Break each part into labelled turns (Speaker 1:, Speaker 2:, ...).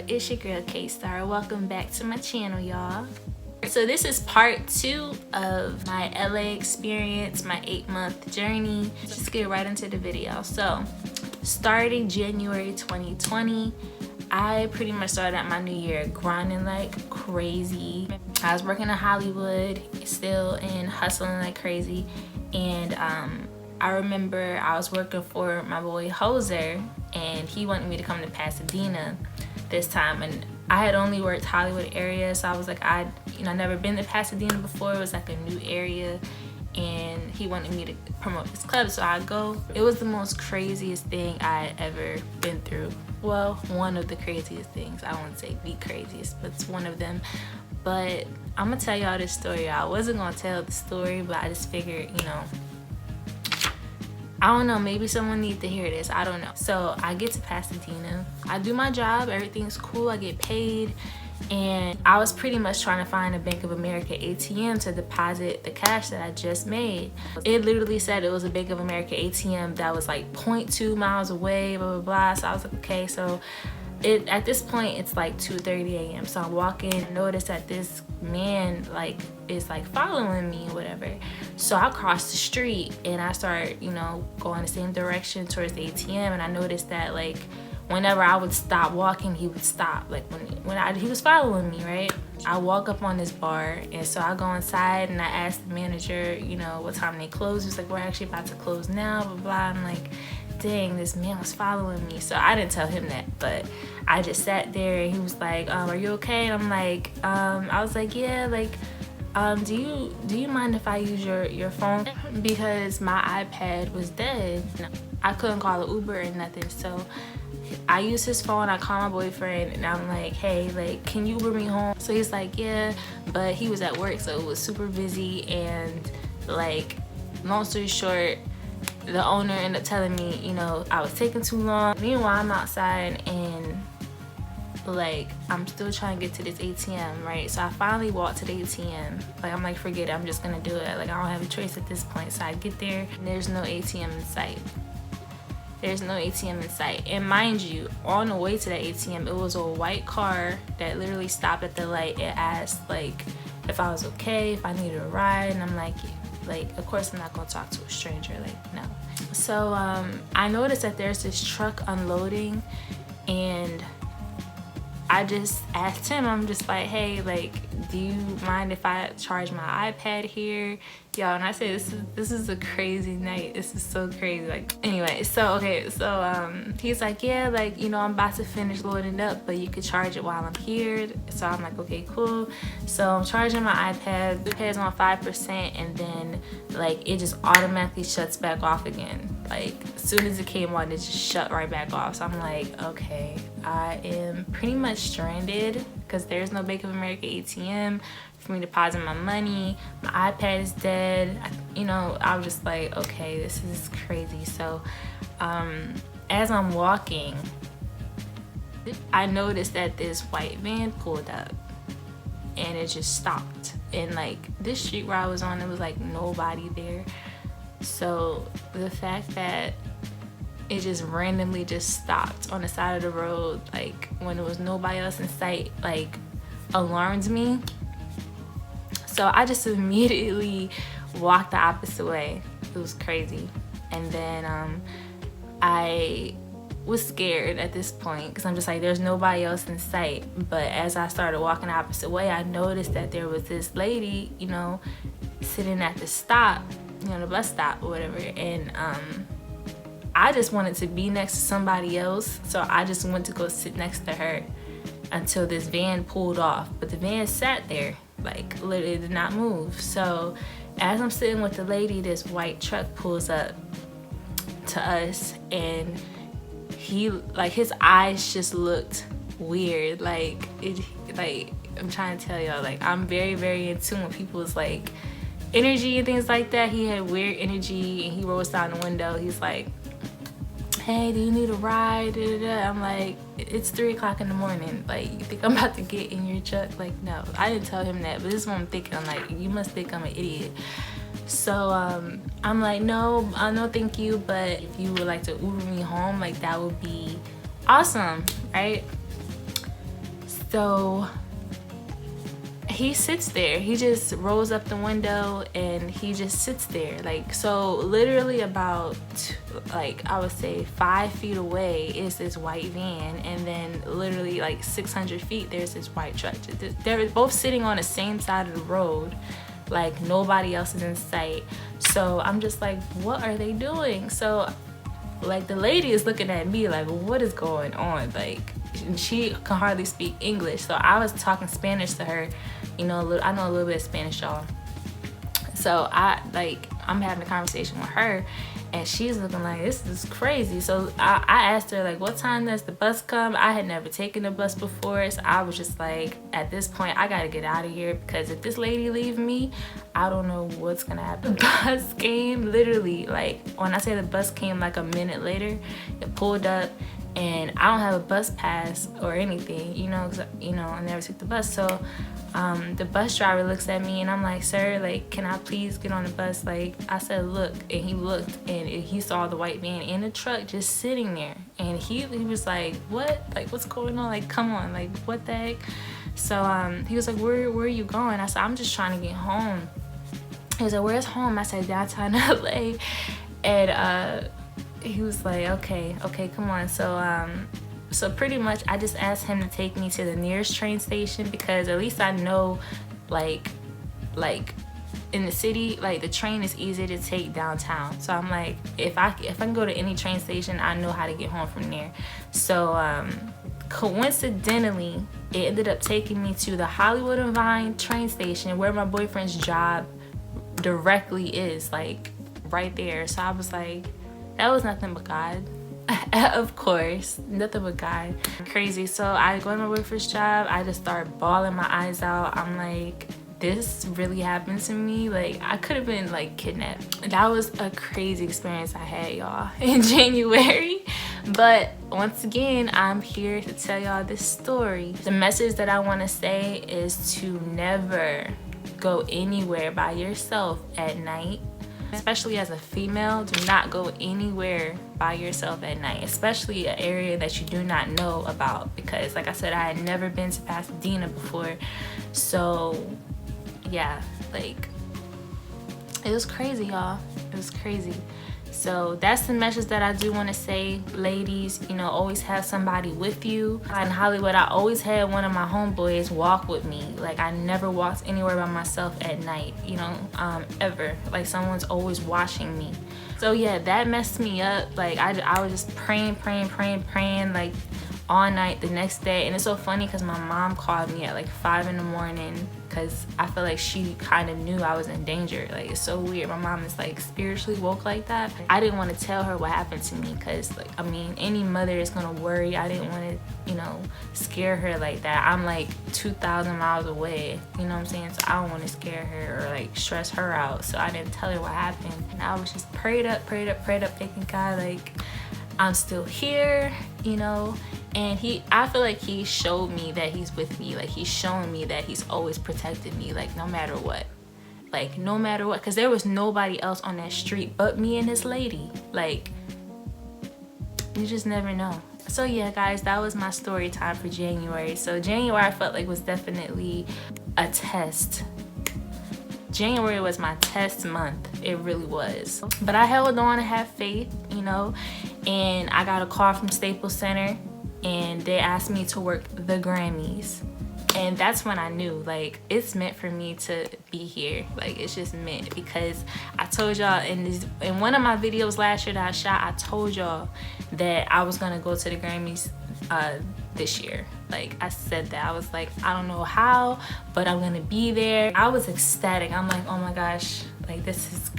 Speaker 1: it's your girl K-Star. Welcome back to my channel, y'all. So this is part 2 of my LA experience, my 8-month journey. Let's get right into the video. So starting January 2020, I pretty much started out my new year grinding like crazy. I was working in Hollywood still and hustling like crazy, and I remember I was working for my boy Hoser, and he wanted me to come to Pasadena this time, and I had only worked Hollywood area, so I was like, I never been to Pasadena before. It was like a new area, and he wanted me to promote this club, so I go. It was the most craziest thing I had ever been through. Well, one of the craziest things. I won't say the craziest, but it's one of them. But I'm gonna tell y'all this story. I wasn't gonna tell the story, but I just figured, I don't know, maybe someone needs to hear this, I don't know. So I get to Pasadena, I do my job, everything's cool, I get paid, and I was pretty much trying to find a Bank of America ATM to deposit the cash that I just made. It literally said it was a Bank of America ATM that was like 0.2 miles away, blah, blah, blah. So I was like, okay, so at this point, it's like 2:30 a.m. So I'm walking and notice that this man is following me or whatever. So I cross the street and I start, going the same direction towards the ATM, and I noticed that whenever I would stop walking, he would stop. He was following me, right? I walk up on this bar, and so I go inside and I ask the manager, what time they close. He's like, we're actually about to close now, blah, blah. I'm like, dang, this man was following me. So I didn't tell him that, but I just sat there, and he was like, are you okay? And I'm like, I was like, yeah, do you mind if I use your phone? Because my iPad was dead. I couldn't call an Uber or nothing, so I used his phone. I called my boyfriend, and I'm like, hey, can you Uber me home? So he's like, yeah, but he was at work, so it was super busy, and long story short, the owner ended up telling me, I was taking too long. Meanwhile, I'm outside, and I'm still trying to get to this ATM, right? So I finally walked to the ATM. I'm like, forget it, I'm just gonna do it. I don't have a choice at this point. So I get there, and there's no ATM in sight. There's no ATM in sight. And mind you, on the way to the ATM, it was a white car that literally stopped at the light. It asked if I was okay, if I needed a ride, and I'm like, of course I'm not gonna talk to a stranger, no. So I noticed that there's this truck unloading, and I just asked him, I'm just like, hey, do you mind if I charge my iPad here? Y'all, and I say this is a crazy night. This is so crazy. Anyway, so okay, so he's like, yeah, I'm about to finish loading up, but you could charge it while I'm here. So I'm like, okay, cool. So I'm charging my iPad. The iPad's on 5%, and then it just automatically shuts back off again. As soon as it came on, it just shut right back off. So I'm like, okay, I am pretty much stranded because there's no Bank of America ATM for me to deposit my money. My iPad is dead. I was just like, okay, this is crazy. So as I'm walking, I noticed that this white van pulled up, and it just stopped. And this street where I was on, it was nobody there. So the fact that it just randomly just stopped on the side of the road, when there was nobody else in sight, alarmed me. So I just immediately walked the opposite way. It was crazy. And then I was scared at this point because I'm just there's nobody else in sight. But as I started walking the opposite way, I noticed that there was this lady, sitting at the stop, the bus stop or whatever. And I just wanted to be next to somebody else, so I just went to go sit next to her until this van pulled off. But the van sat there, literally did not move. So as I'm sitting with the lady, this white truck pulls up to us, and he his eyes just looked weird. I'm trying to tell y'all, I'm very, very in tune with people's energy and things like that. He had weird energy, and he rolls down the window. He's like, hey, do you need a ride? Da, da, da. I'm like, it's 3 o'clock in the morning. You think I'm about to get in your truck? No, I didn't tell him that, but this is what I'm thinking. I'm like, you must think I'm an idiot. So I'm like, no, no, thank you. But if you would like to Uber me home, that would be awesome, right? So he sits there, he just rolls up the window and he just sits there. Like, so literally about, like, I would say 5 feet away is this white van, and then literally like 600 feet there's this white truck. They're both sitting on the same side of the road, like nobody else is in sight. So I'm just like, what are they doing? So like the lady is looking at me like, what is going on? Like, she can hardly speak English, so I was talking Spanish to her. You know, I know a little bit of Spanish, y'all. So I'm having a conversation with her, and she's looking like, this is crazy. So I asked her, like, what time does the bus come? I had never taken a bus before, so I was just like, at this point, I gotta get out of here, because if this lady leave me, I don't know what's gonna happen. The bus came literally, like, when I say the bus came like a minute later, it pulled up, and I don't have a bus pass or anything, you know, 'cause, you know, I never took the bus. So the bus driver looks at me, and I'm like, sir, like, can I please get on the bus? Like, I said, look, and he looked, and he saw the white van in the truck just sitting there, and he was like, what? Like, what's going on? Like, come on, like, what the heck? So he was like, where are you going? I said, I'm just trying to get home. He was like, where's home? I said, downtown LA. And he was like, okay, come on. So pretty much I just asked him to take me to the nearest train station, because at least I know, like in the city, like the train is easy to take downtown. So I'm like, if I can go to any train station, I know how to get home from there. So coincidentally, it ended up taking me to the Hollywood and Vine train station, where my boyfriend's job directly is, like right there. So I was like, that was nothing but God. Of course, nothing but God. Crazy. So I go to my boyfriend's job, I just start bawling my eyes out. I'm like, this really happened to me. Like, I could have been like kidnapped. That was a crazy experience I had, y'all, in January. But once again, I'm here to tell y'all this story. The message that I want to say is to never go anywhere by yourself at night. Especially as a female, do not go anywhere by yourself at night, especially an area that you do not know about, because like I said, I had never been to Pasadena before. So yeah, like, it was crazy, y'all. It was crazy. So that's the message that I do want to say, ladies. You know, always have somebody with you. In Hollywood, I always had one of my homeboys walk with me. Like, I never walked anywhere by myself at night, you know, ever. Like, someone's always watching me. So yeah, that messed me up. Like, I was just praying, like all night the next day. And it's so funny because my mom called me at like 5 in the morning, because I feel like she kind of knew I was in danger. Like, it's so weird. My mom is like spiritually woke like that. I didn't want to tell her what happened to me, because like, I mean, any mother is gonna worry. I didn't want to, you know, scare her like that. I'm like 2,000 miles away, you know what I'm saying? So I don't want to scare her or like stress her out. So I didn't tell her what happened. And I was just prayed up, thanking God, like, I'm still here, you know. And I feel like he showed me that he's with me. Like, he's showing me that he's always protected me, like, no matter what. Like, no matter what. Because there was nobody else on that street but me and this lady. Like, you just never know. So yeah, guys, that was my story time for January. So January, I felt like was definitely a test. January was my test month. It really was. But I held on and had faith, you know. And I got a call from Staples Center, and they asked me to work the Grammys. And that's when I knew, like, it's meant for me to be here. Like, it's just meant, because I told y'all in one of my videos last year that I shot, I told y'all that I was gonna go to the Grammys this year. Like, I said that. I was like, I don't know how, but I'm gonna be there. I was ecstatic. I'm like, oh my gosh, like, this is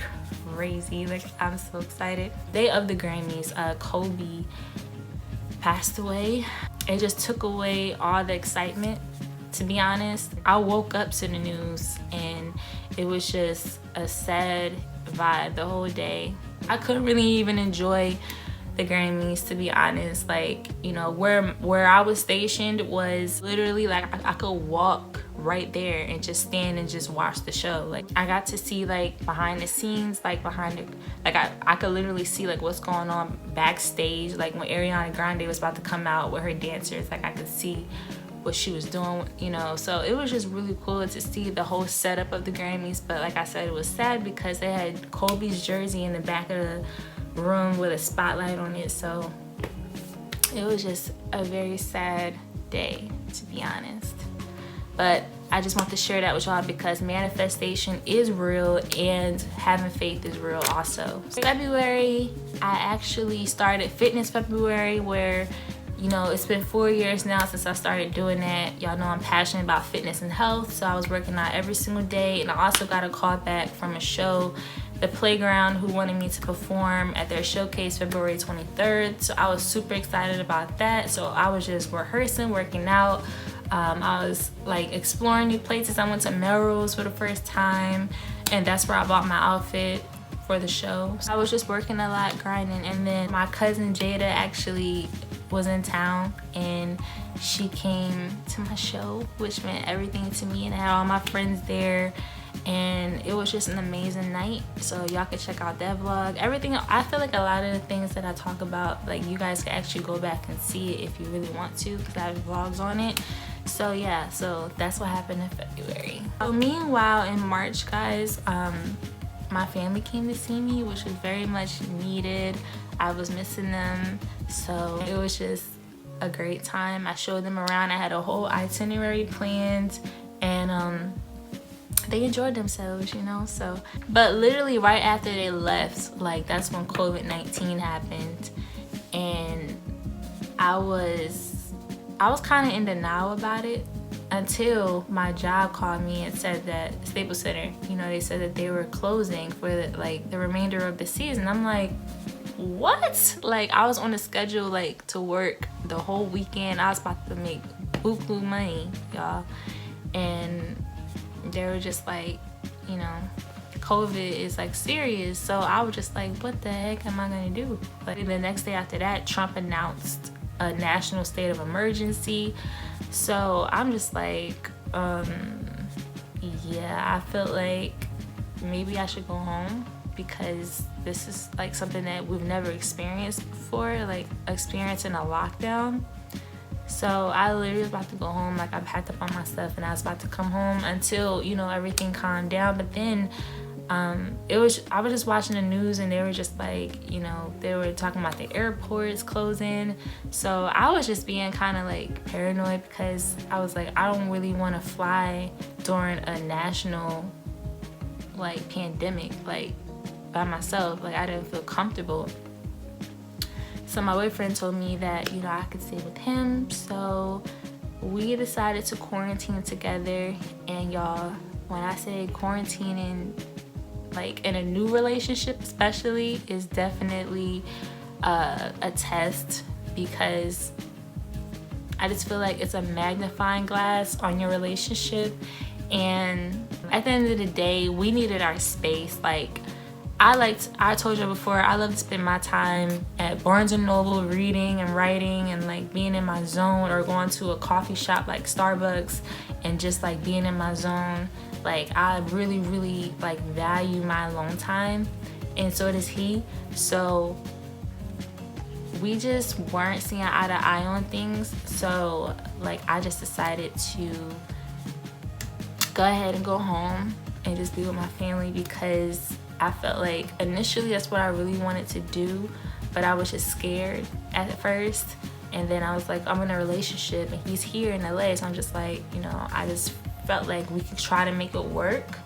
Speaker 1: crazy. Like, I'm so excited. Day of the Grammys, Kobe passed away. It just took away all the excitement, to be honest. I woke up to the news and it was just a sad vibe the whole day. I couldn't really even enjoy the Grammys, to be honest. Like, you know, where I was stationed was literally like I could walk right there and just stand and just watch the show. Like, I got to see like behind the scenes, like I could literally see like what's going on backstage. Like when Ariana Grande was about to come out with her dancers, like I could see what she was doing, you know. So it was just really cool to see the whole setup of the Grammys. But like I said, it was sad because they had Kobe's jersey in the back of the room with a spotlight on it. So it was just a very sad day, to be honest. But I just want to share that with y'all because manifestation is real and having faith is real also. February, I actually started Fitness February, where, you know, it's been 4 years now since I started doing that. Y'all know I'm passionate about fitness and health, so I was working out every single day. And I also got a call back from a show, The Playground, who wanted me to perform at their showcase February 23rd. So I was super excited about that. So I was just rehearsing, working out. I was like exploring new places. I went to Melrose for the first time, and that's where I bought my outfit for the show. So I was just working a lot, grinding. And then my cousin Jada actually was in town, and she came to my show, which meant everything to me, and I had all my friends there, and it was just an amazing night. So y'all can check out that vlog. Everything, I feel like a lot of the things that I talk about, like, you guys can actually go back and see it if you really want to, because I have vlogs on it. So yeah, so that's what happened in February. So meanwhile, in March, guys, my family came to see me, which was very much needed. I was missing them, so it was just a great time. I showed them around. I had a whole itinerary planned, and they enjoyed themselves, you know. So, but literally right after they left, like, that's when COVID-19 happened, and I was kind of in denial about it until my job called me and said that Staples Center, you know, they said that they were closing for the remainder of the season. I'm like, what? Like, I was on a schedule, like, to work the whole weekend. I was about to make buku money, y'all, and they were just like, you know, COVID is like serious. So I was just like, what the heck am I gonna do? But the next day after that, Trump announced a national state of emergency. So I'm just like, yeah, I feel like maybe I should go home, because this is like something that we've never experienced before, like experiencing a lockdown. So I literally was about to go home. Like, I packed up all my stuff and I was about to come home until, you know, everything calmed down. But then I was just watching the news, and they were just like, you know, they were talking about the airports closing. So I was just being kind of like paranoid, because I was like, I don't really want to fly during a national like pandemic, like by myself. Like, I didn't feel comfortable. So my boyfriend told me that, you know, I could stay with him. So we decided to quarantine together. And y'all, when I say quarantining, like in a new relationship especially, is definitely a test, because I just feel like it's a magnifying glass on your relationship. And at the end of the day, we needed our space. Like, I told you before, I love to spend my time at Barnes & Noble reading and writing and like being in my zone, or going to a coffee shop like Starbucks and just like being in my zone. Like, I really, really like value my alone time, and so does he. So we just weren't seeing eye to eye on things. So like, I just decided to go ahead and go home and just be with my family, because I felt like initially that's what I really wanted to do, but I was just scared at first. And then I was like, I'm in a relationship and he's here in LA, so I'm just like, you know, I just felt like we could try to make it work.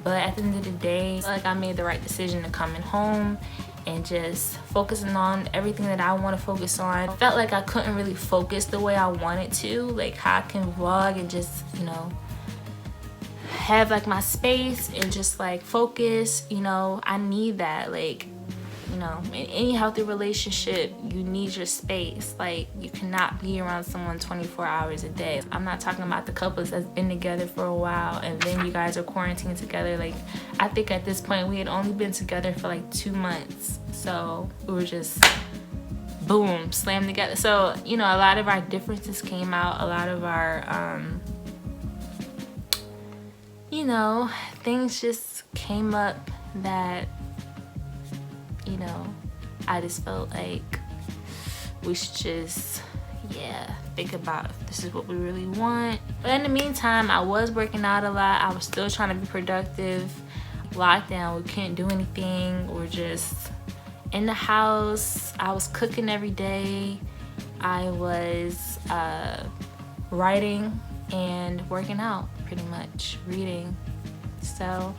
Speaker 1: But at the end of the day, I feel like I made the right decision to coming home and just focusing on everything that I want to focus on. I felt like I couldn't really focus the way I wanted to, like how I can vlog and just, you know, have like my space and just like focus. You know, I need that. Like, you know, in any healthy relationship, you need your space. Like, you cannot be around someone 24 hours a day. I'm not talking about the couples that's been together for a while and then you guys are quarantined together. Like, I think at this point we had only been together for like 2 months, so we were just boom, slammed together. So, you know, a lot of our differences came out, a lot of our you know, things just came up that, you know, I just felt like we should just, yeah, think about if this is what we really want. But in the meantime, I was working out a lot. I was still trying to be productive. Lockdown, we couldn't do anything. We're just in the house. I was cooking every day. I was writing and working out, pretty much, reading. So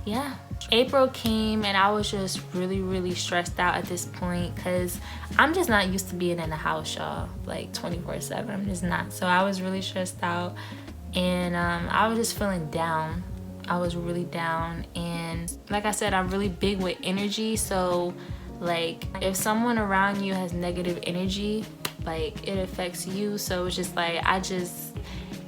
Speaker 1: yeah, April came and I was just really stressed out at this point because I'm just not used to being in the house, y'all, like 24/7. I'm just not. So I was really stressed out, and I was just feeling down. I was really down, and like I said, I'm really big with energy. So like if someone around you has negative energy, like it affects you. So it's just like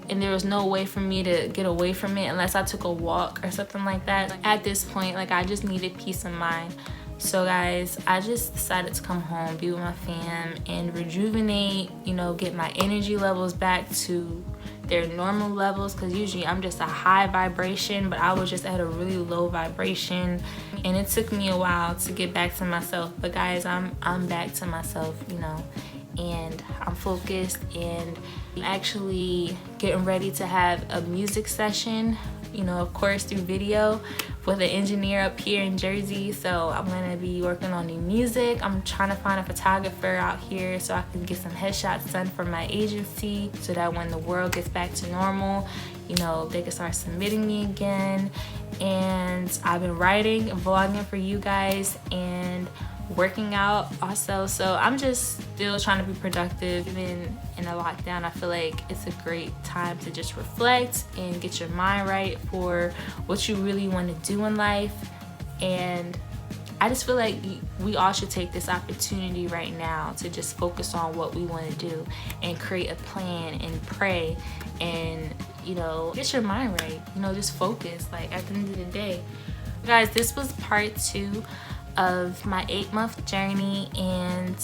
Speaker 1: and there was no way for me to get away from it unless I took a walk or something like that. At this point, like I just needed peace of mind. So guys, I just decided to come home, be with my fam, and rejuvenate, you know, get my energy levels back to their normal levels, because usually I'm just a high vibration, but I was just at a really low vibration, and it took me a while to get back to myself. But guys, I'm back to myself, you know, and I'm focused, and I'm actually getting ready to have a music session, you know, of course through video, with an engineer up here in Jersey. So I'm gonna be working on new music. I'm trying to find a photographer out here so I can get some headshots done for my agency, so that when the world gets back to normal, you know, they can start submitting me again. And I've been writing and vlogging for you guys and working out also. So I'm just still trying to be productive. Even in a lockdown, I feel like it's a great time to just reflect and get your mind right for what you really want to do in life. And I just feel like we all should take this opportunity right now to just focus on what we want to do and create a plan and pray and, you know, get your mind right, you know, just focus. Like at the end of the day, guys, this was part 2 of my 8-month journey, and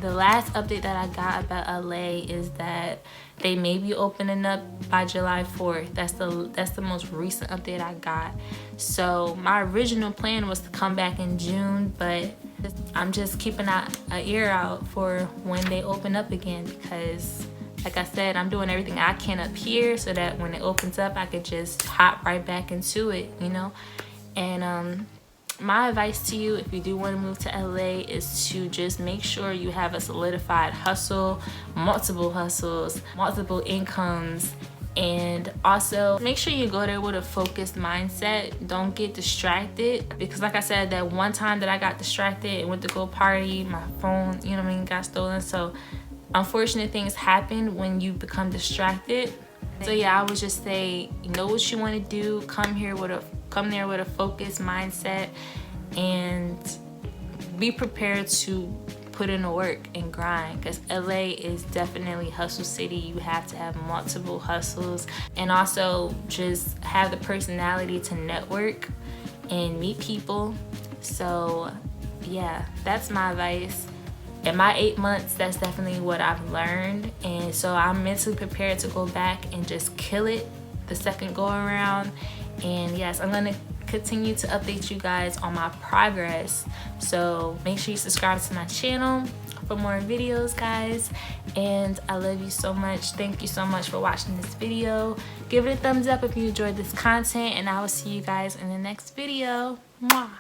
Speaker 1: the last update that I got about LA is that they may be opening up by July 4th. That's the most recent update I got. So my original plan was to come back in June, but I'm just keeping an ear out for when they open up again, because like I said, I'm doing everything I can up here so that when it opens up, I could just hop right back into it, you know. And my advice to you, if you do want to move to LA, is to just make sure you have a solidified hustle, multiple hustles, multiple incomes, and also make sure you go there with a focused mindset. Don't get distracted, because like I said, that one time that I got distracted and went to go party, my phone, you know what I mean, got stolen. So unfortunate things happen when you become distracted. So yeah, I would just say, you know what you want to do, come there with a focused mindset, and be prepared to put in the work and grind, because LA is definitely hustle city. You have to have multiple hustles, and also just have the personality to network and meet people. So yeah, that's my advice. In my 8 months, that's definitely what I've learned, and so I'm mentally prepared to go back and just kill it the second go around. And yes, I'm gonna continue to update you guys on my progress, so make sure you subscribe to my channel for more videos, guys. And I love you so much. Thank you so much for watching this video. Give it a thumbs up if you enjoyed this content, and I will see you guys in the next video. Mwah.